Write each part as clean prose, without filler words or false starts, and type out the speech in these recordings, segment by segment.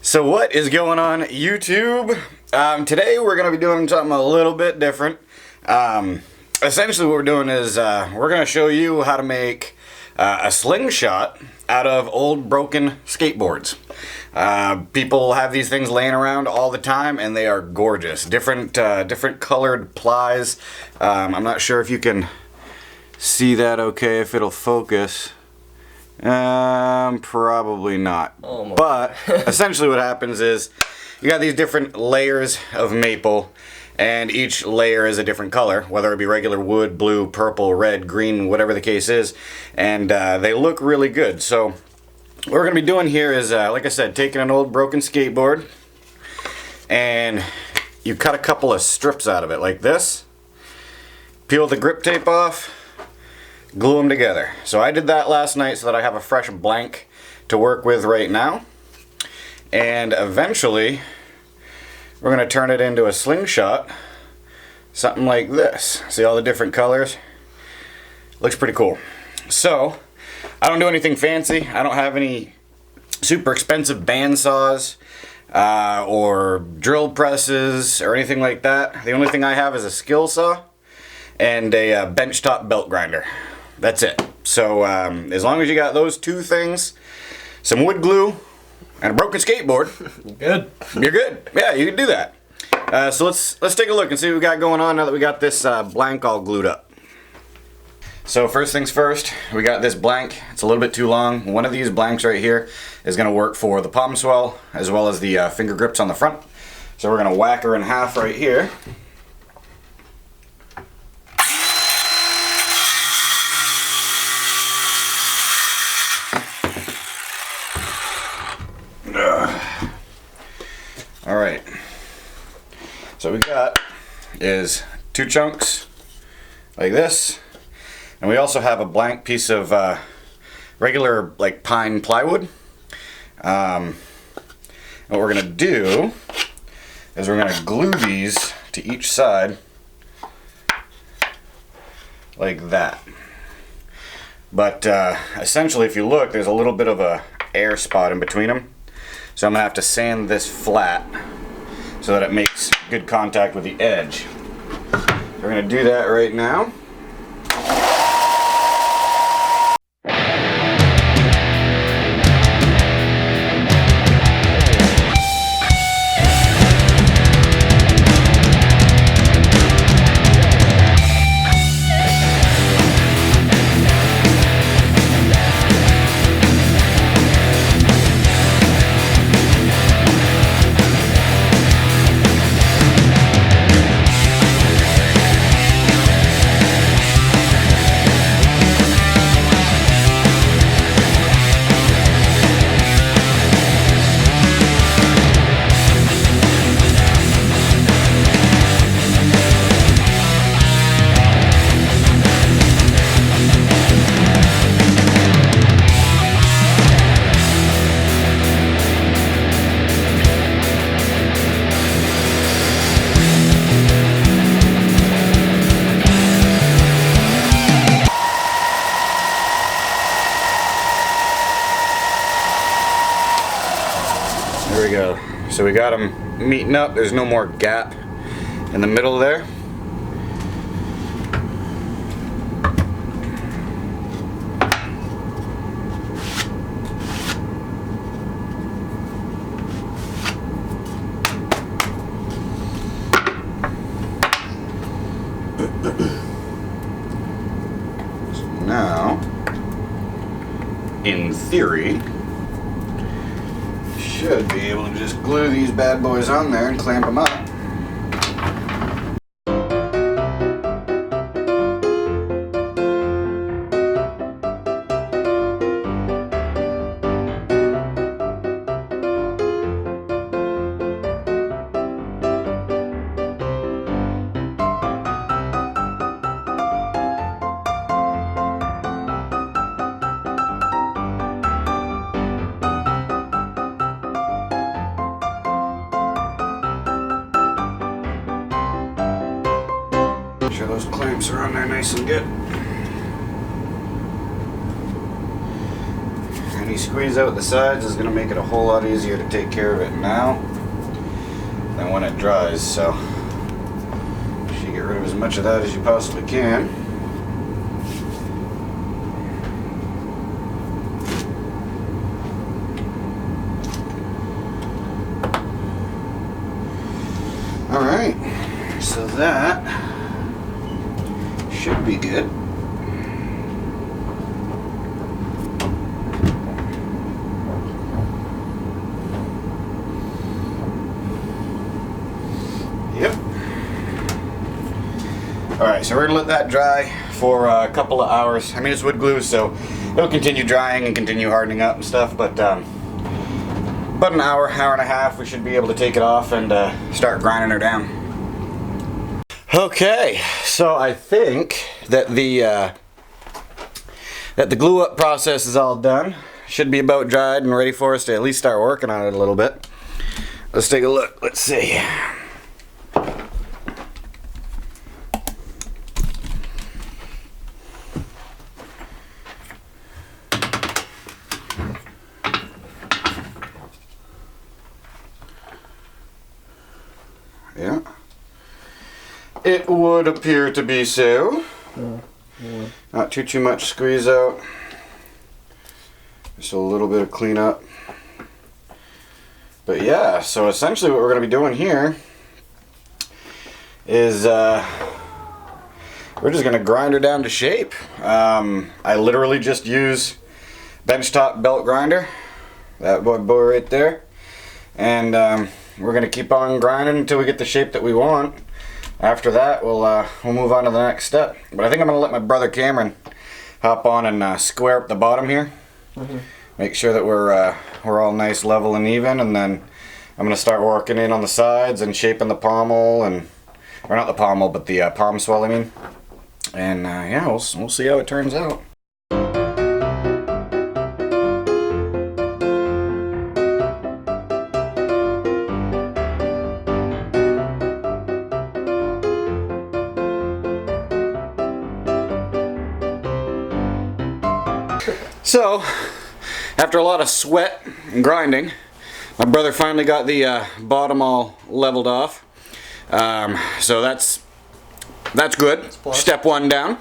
So what is going on, YouTube? Today we're going to be doing something a little bit different. Essentially what we're doing is we're going to show you how to make a slingshot out of old broken skateboards. People have these things laying around all the time and they are gorgeous. Different colored plies. I'm not sure if you can see that okay, if it'll focus. Probably not. Almost. But essentially what happens is you got these different layers of maple and each layer is a different color, whether it be regular wood, blue, purple, red, green, whatever the case is, and they look really good. So what we're going to be doing here is, like I said, taking an old broken skateboard and you cut a couple of strips out of it like this, peel the grip tape off, glue them together. So I did that last night so that I have a fresh blank to work with right now. And eventually we're going to turn it into a slingshot, something like this. See all the different colors? Looks pretty cool. So I don't do anything fancy. I don't have any super expensive bandsaws or drill presses or anything like that. The only thing I have is a skill saw and a benchtop belt grinder. That's it. So as long as you got those two things, some wood glue, and a broken skateboard, Good. you're good. Yeah, you can do that. So let's take a look and see what we got going on now that we got this blank all glued up. So first things first, we got this blank. It's a little bit too long. One of these blanks right here is going to work for the palm swell as well as the finger grips on the front. So we're going to whack her in half right here. Alright, so what we got is two chunks like this, and we also have a blank piece of regular like pine plywood. What we're going to do is we're going to glue these to each side like that. But essentially if you look, there's a little bit of a air spot in between them. So I'm going to have to sand this flat so that it makes good contact with the edge. We're going to do that right now. There we go. So we got them meeting up. There's no more gap in the middle there. So now, in theory, should be able to just glue these bad boys on there and clamp them up. Make sure those clamps are on there nice and good. And If you squeeze out the sides, it's going to make it a whole lot easier to take care of it now than when it dries. So you should get rid of as much of that as you possibly can. Alright, so that should be good. Yep. Alright, so we're going to let that dry for a couple of hours. I mean, it's wood glue, so it'll continue drying and continue hardening up and stuff, but about an hour, hour and a half, we should be able to take it off and start grinding her down. Okay, so I think that the glue up process is all done. Should be about dried and ready for us to at least start working on it a little bit. Let's take a look. Let's see. Yeah, it would appear to be so. Not too much squeeze out. Just a little bit of cleanup. But yeah, so essentially what we're going to be doing here is we're just going to grind her down to shape. I literally just use benchtop belt grinder, that boy right there, and we're going to keep on grinding until we get the shape that we want. After that, we'll move on to the next step. But I think I'm going to let my brother Cameron hop on and square up the bottom here. Make sure that we're all nice, level, and even. And then I'm going to start working in on the sides and shaping the pommel, or not the pommel, but the palm swell, I mean. And yeah, we'll see how it turns out. So, after a lot of sweat and grinding, my brother finally got the bottom all leveled off. So that's good. Step one down.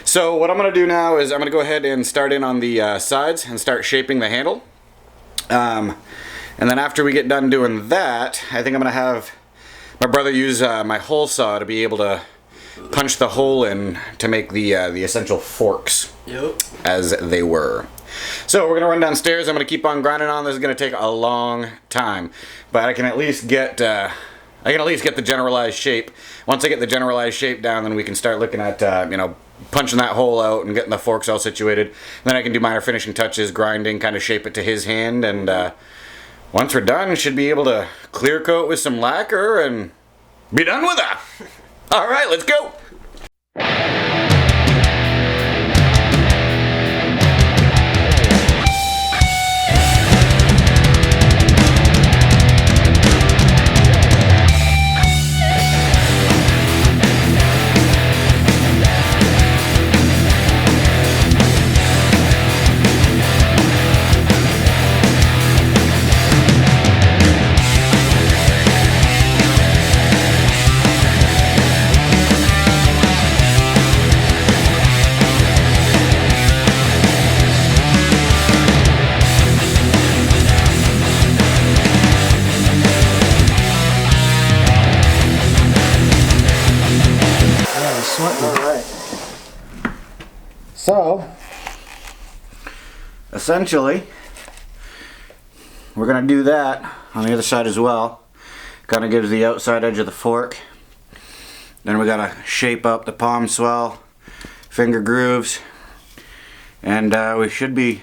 So what I'm going to do now is I'm going to go ahead and start in on the sides and start shaping the handle. And then after we get done doing that, I think I'm going to have my brother use my hole saw to be able to punch the hole in to make the essential forks. Yep. As they were. So we're gonna run downstairs. I'm gonna keep on grinding on. This is gonna take a long time, but I can at least get the generalized shape. Once I get the generalized shape down, then we can start looking at you know, punching that hole out and getting the forks all situated. Then I can do minor finishing touches, grinding, kind of shape it to his hand, and once we're done, should be able to clear coat with some lacquer and be done with it. All right, let's go. So, essentially, we're going to do that on the other side as well. Kind of gives the outside edge of the fork. Then we got to shape up the palm swell, finger grooves, and we should be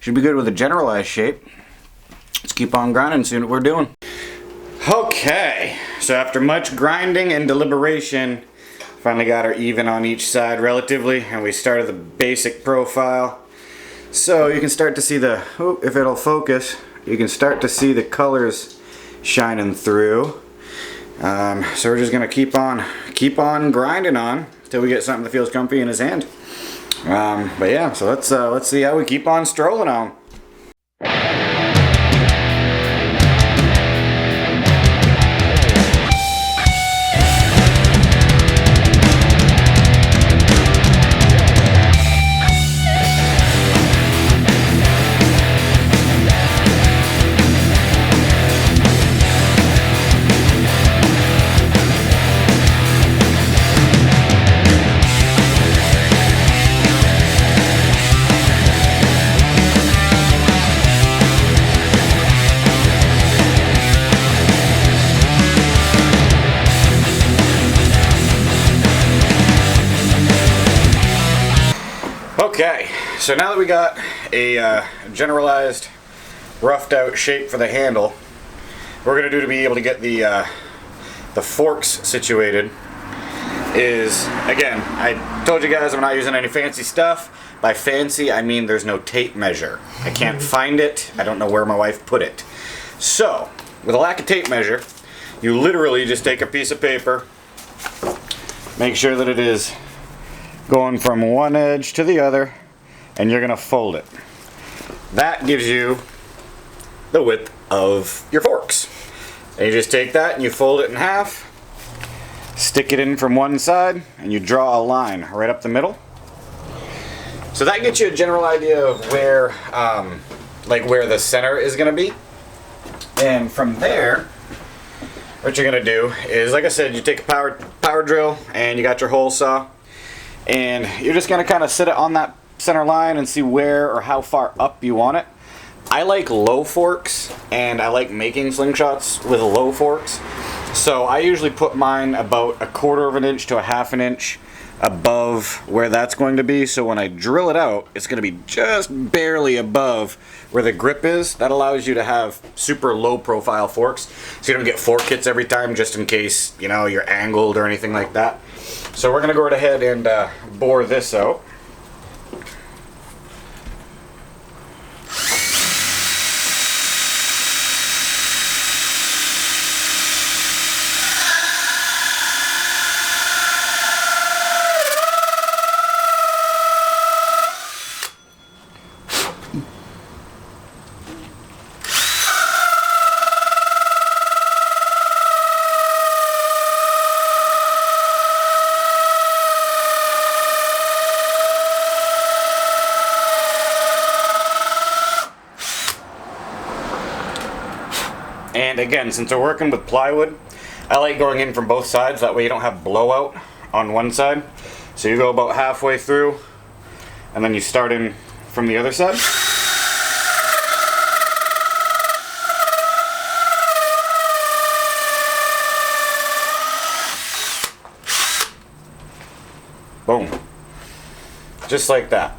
good with a generalized shape. Let's keep on grinding and see what we're doing. Okay, so after much grinding and deliberation, finally got her even on each side relatively, and we started the basic profile. So you can start to see the, if it'll focus, you can start to see the colors shining through. So we're just gonna keep on grinding on until we get something that feels comfy in his hand. But yeah, so let's see how we keep on strolling on. Okay, so now that we got a generalized, roughed out shape for the handle, what we're going to do to be able to get the forks situated is, again, I told you guys I'm not using any fancy stuff. By fancy, I mean there's no tape measure. I can't find it. I don't know where my wife put it. So, with a lack of tape measure, you literally just take a piece of paper, make sure that it is going from one edge to the other, and you're gonna fold it. That gives you the width of your forks. And you just take that and you fold it in half, stick it in from one side, and you draw a line right up the middle. So that gets you a general idea of where, where the center is gonna be. And from there, what you're gonna do is, like I said, you take a power drill and you got your hole saw. And you're just going to kind of sit it on that center line and see where or how far up you want it. I like low forks, and I like making slingshots with low forks. So I usually put mine about 1/4 of an inch to 1/2 an inch above where that's going to be. So when I drill it out, it's going to be just barely above where the grip is. That allows you to have super low profile forks, so you don't get fork hits every time, just in case, you know, you're angled or anything like that. So we're going to go right ahead and bore this out. And again, since we're working with plywood, I like going in from both sides. That way you don't have blowout on one side. So you go about halfway through, and then you start in from the other side. Boom. Just like that.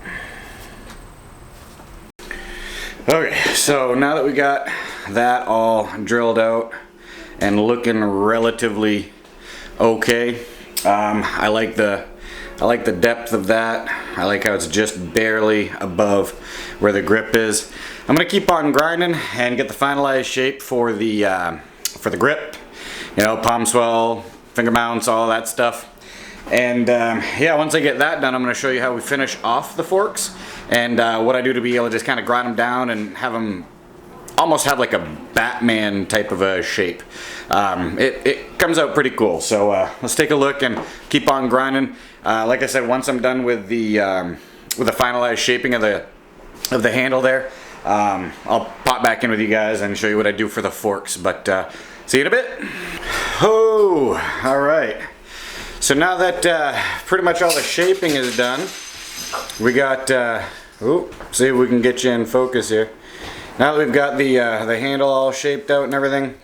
Okay, so now that we got that all drilled out and looking relatively okay, I like the depth of that. I like how it's just barely above where the grip is. I'm gonna keep on grinding and get the finalized shape for the grip. You know, palm swell, finger mounts, all that stuff. And yeah, once I get that done, I'm going to show you how we finish off the forks and what I do to be able to just kind of grind them down and have them almost have like a Batman type of a shape. It comes out pretty cool. So let's take a look and keep on grinding. Like I said, once I'm done with the finalized shaping of the handle there, I'll pop back in with you guys and show you what I do for the forks. But see you in a bit. Oh, all right. So now that pretty much all the shaping is done, we got, see if we can get you in focus here. Now that we've got the handle all shaped out and everything,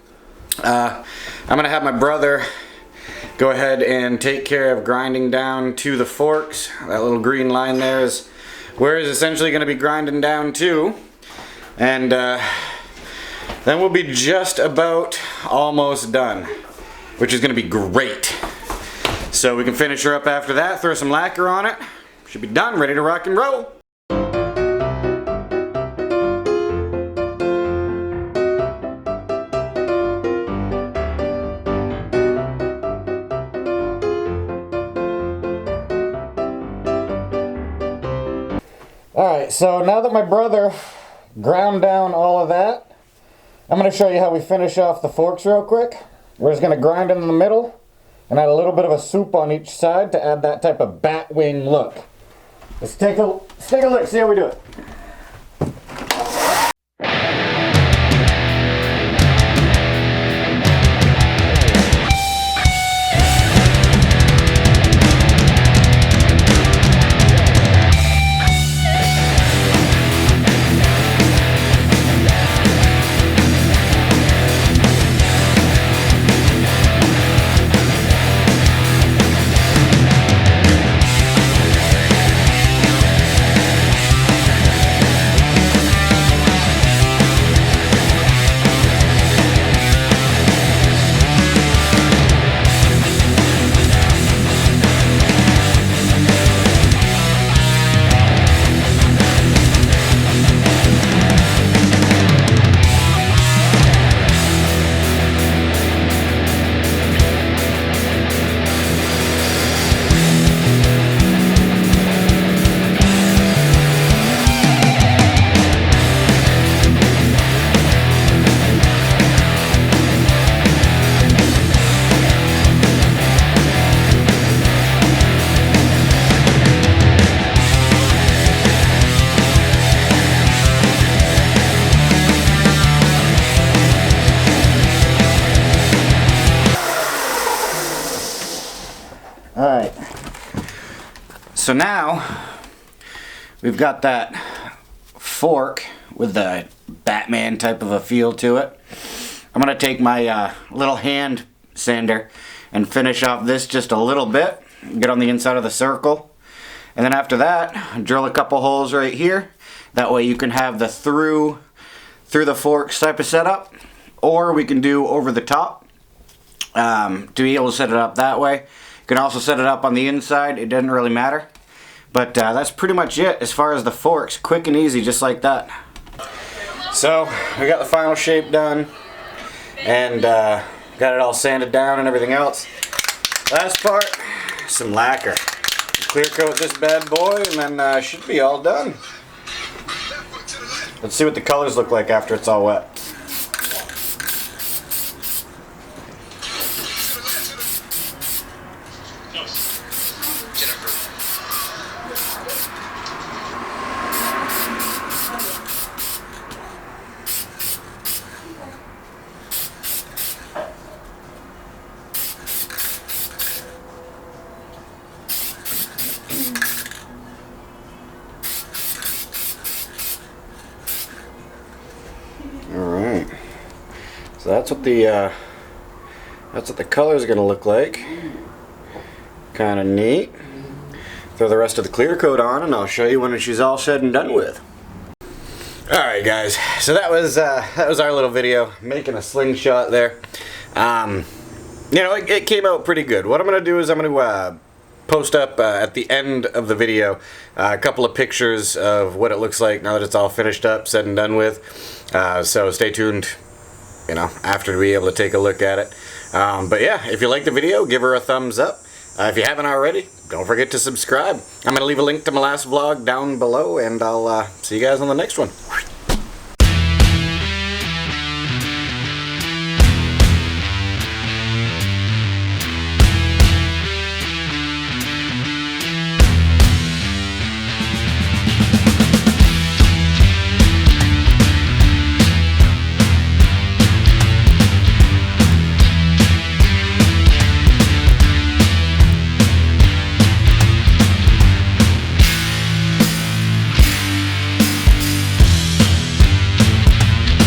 I'm going to have my brother go ahead and take care of grinding down to the forks. That little green line there is where it's essentially going to be grinding down to. And then we'll be just about almost done, which is going to be great. So we can finish her up after that, throw some lacquer on it. Should be done, ready to rock and roll. Alright, so now that my brother ground down all of that, I'm going to show you how we finish off the forks real quick. We're just going to grind them in the middle and add a little bit of a soup on each side to add that type of bat wing look. Let's take a look, see how we do it. Alright, so now we've got that fork with the Batman type of a feel to it. I'm going to take my little hand sander and finish off this just a little bit, get on the inside of the circle, and then after that drill a couple holes right here. That way you can have the through the forks type of setup, or we can do over the top to be able to set it up that way. You can also set it up on the inside, it doesn't really matter. But that's pretty much it as far as the forks, quick and easy, just like that. So we got the final shape done and got it all sanded down and everything else. Last part, some lacquer. Clear coat this bad boy and then should be all done. Let's see what the colors look like after it's all wet. Alright, so that's what the color is going to look like. Kind of neat. Throw the rest of the clear coat on and I'll show you when she's all said and done with. Alright guys, so that was our little video making a slingshot there. You know, it came out pretty good. What I'm going to do is I'm going to post up at the end of the video a couple of pictures of what it looks like now that it's all finished up, said and done with. So stay tuned, you know, after to be able to take a look at it. But yeah, if you like the video, give her a thumbs up. If you haven't already, don't forget to subscribe. I'm going to leave a link to my last vlog down below, and I'll see you guys on the next one.